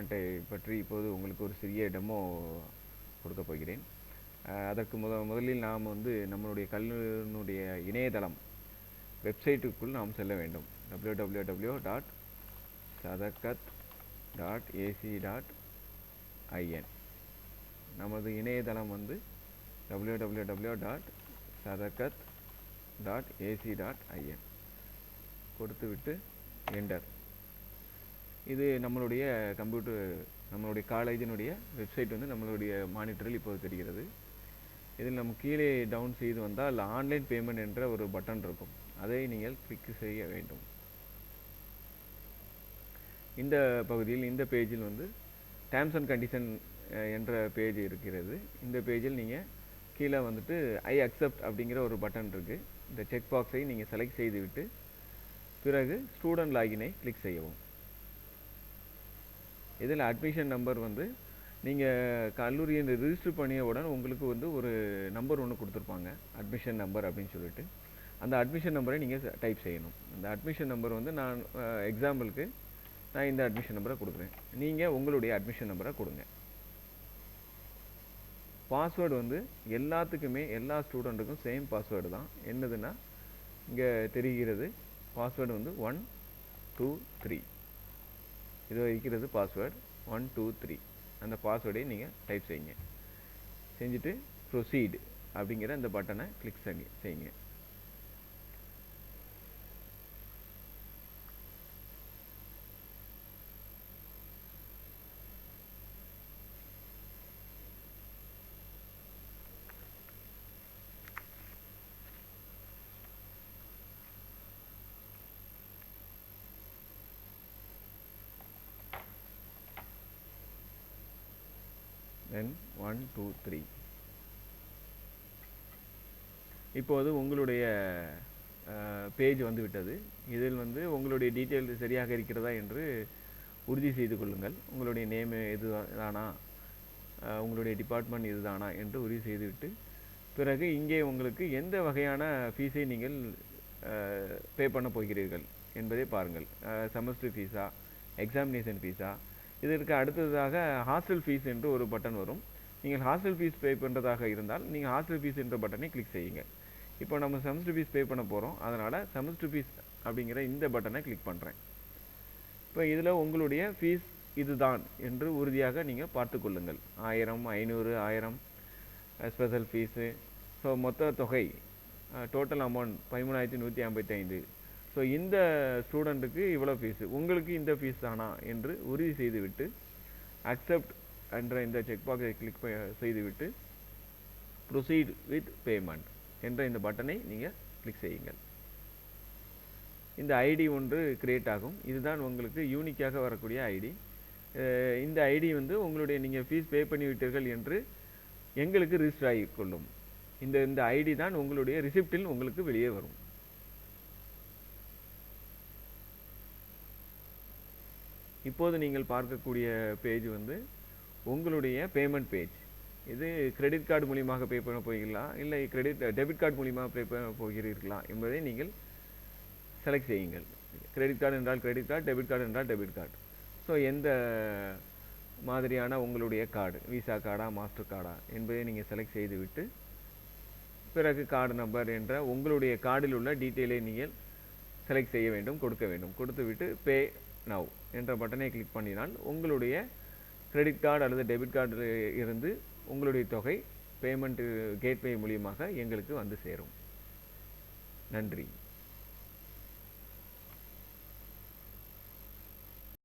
பேமெண்ட்டை பற்றி இப்போது உங்களுக்கு ஒரு சிறிய டெமோ கொடுக்க போகிறேன். அதற்கு முதலில் நாம் நம்மளுடைய கல்லூரியினுடைய இணையதளம் வெப்சைட்டுக்குள் நாம் செல்ல வேண்டும். www.sadakat.ac.in. நமது இணையதளம் www.sadakat.ac.in கொடுத்துவிட்டு என்டர். இது நம்மளுடைய நம்மளுடைய காலேஜினுடைய வெப்சைட் நம்மளுடைய மானிட்டரில் இப்போது தெரிகிறது. இதில் நம்ம கீழே டவுன் செய்து வந்தால் ஆன்லைன் பேமெண்ட் என்ற ஒரு பட்டன் இருக்கும். அதை நீங்கள் கிளிக் செய்ய வேண்டும். இந்த பகுதியில் இந்த பேஜில் டேர்ம்ஸ் அண்ட் கண்டிஷன் என்ற பேஜ் இருக்கிறது. இந்த பேஜில் நீங்கள் கீழே ஐ அக்செப்ட் அப்படிங்கிற ஒரு பட்டன் இருக்குது. இந்த செக் பாக்ஸை நீங்கள் செலக்ட் செய்துவிட்டு பிறகு ஸ்டூடெண்ட் லாகினை கிளிக் செய்யவும். இதில் அட்மிஷன் நம்பர் நீங்கள் கல்லூரியை ரிஜிஸ்டர் பண்ணியவுடன் உங்களுக்கு ஒரு நம்பர் ஒன்று கொடுத்துருப்பாங்க, அட்மிஷன் நம்பர் அப்படின்னு சொல்லிட்டு. அந்த அட்மிஷன் நம்பரை நீங்கள் டைப் செய்யணும். அந்த அட்மிஷன் நம்பர் நான் எக்ஸாம்பிளுக்கு நான் இந்த அட்மிஷன் நம்பரை கொடுக்குறேன். நீங்கள் உங்களுடைய அட்மிஷன் நம்பரை கொடுங்க. பாஸ்வேர்டு எல்லாத்துக்குமே எல்லா ஸ்டூடெண்ட்டுக்கும் சேம் பாஸ்வேர்டு தான். என்னதுன்னா இங்கே தெரிகிறது பாஸ்வேர்டு 1 2 3. இது இருக்கிறது பாஸ்வேர்டு 1 2 3. அந்த பாஸ்வேர்டை நீங்கள் டைப் செய்யுங்க. செஞ்சுட்டு ப்ரொசீட் அப்படிங்கிற அந்த பட்டனை கிளிக் செய்யுங்க. then 1 2 3. இப்போது உங்களுடைய பேஜ் விட்டது. இதில் உங்களுடைய டீட்டெயில் சரியாக இருக்கிறதா என்று உறுதி செய்து கொள்ளுங்கள். உங்களுடைய நேம் இதுதானா, உங்களுடைய டிபார்ட்மெண்ட் இதுதானா என்று உறுதி செய்துவிட்டு பிறகு இங்கே உங்களுக்கு எந்த வகையான ஃபீஸை நீங்கள் பே பண்ண போகிறீர்கள் என்பதை பாருங்கள். செமஸ்டர் ஃபீஸா, எக்ஸாமினேஷன் ஃபீஸா. இதற்கு அடுத்ததாக ஹாஸ்டல் ஃபீஸ் என்று ஒரு பட்டன் வரும். நீங்கள் ஹாஸ்டல் ஃபீஸ் பே பண்ணுறதாக இருந்தால் நீங்கள் ஹாஸ்டல் ஃபீஸ் என்ற பட்டனை கிளிக் செய்யுங்க. இப்போ நம்ம செமஸ்டர் ஃபீஸ் பே பண்ண போகிறோம். அதனால் செமஸ்டர் ஃபீஸ் அப்படிங்கிற இந்த பட்டனை கிளிக் பண்ணுறேன். இப்போ இதில் உங்களுடைய ஃபீஸ் இதுதான் என்று உறுதியாக நீங்கள் பார்த்து கொள்ளுங்கள். 1000 500 1000 ஸ்பெஷல் ஃபீஸு. ஸோ மொத்த தொகை டோட்டல் அமௌண்ட் 13,155. ஸோ இந்த ஸ்டூடெண்ட்டுக்கு இவ்வளோ ஃபீஸு, உங்களுக்கு இந்த ஃபீஸ் தானா என்று உறுதி செய்துவிட்டு அக்செப்ட் என்ற இந்த செக் பாக்ஸை கிளிக் செய்துவிட்டு ப்ரொசீட் வித் பேமெண்ட் என்ற இந்த பட்டனை நீங்கள் கிளிக் செய்யுங்கள். இந்த ஐடி ஒன்று கிரியேட் ஆகும். இதுதான் உங்களுக்கு யூனிக்காக வரக்கூடிய ஐடி. இந்த ஐடி உங்களுடைய நீங்கள் ஃபீஸ் பே பண்ணிவிட்டீர்கள் என்று எங்களுக்கு ரிஜிஸ்டர் ஆகிக்கொள்ளும். இந்த ஐடி தான் உங்களுடைய ரிசிப்டில் உங்களுக்கு வெளியே வரும். இப்போது நீங்கள் பார்க்கக்கூடிய பேஜ் உங்களுடைய பேமெண்ட் பேஜ். இது கிரெடிட் கார்டு மூலியமாக பே பண்ண போகிறீர்களா, இல்லை டெபிட் கார்டு மூலியமாக பே பண்ண போகிறீர்களா என்பதை நீங்கள் செலக்ட் செய்யுங்கள். கிரெடிட் கார்டு என்றால் கிரெடிட் கார்டு, டெபிட் கார்டு என்றால் டெபிட் கார்டு. ஸோ எந்த மாதிரியான உங்களுடைய கார்டு, விசா கார்டா மாஸ்டர் கார்டா என்பதை நீங்கள் செலக்ட் செய்துவிட்டு பிறகு கார்டு நம்பர் என்ற உங்களுடைய கார்டில் உள்ள டீட்டெயிலை நீங்கள் செலக்ட் செய்ய வேண்டும், கொடுக்க வேண்டும். கொடுத்துவிட்டு பே நவ் என்ற பட்டனை கிளிக் பண்ணினால் உங்களுடைய கிரெடிட் கார்டு அல்லது டெபிட் கார்டு இருந்து உங்களுடைய தொகை பேமெண்ட் கேட்வே மூலியமாக எங்களுக்கு சேரும். நன்றி.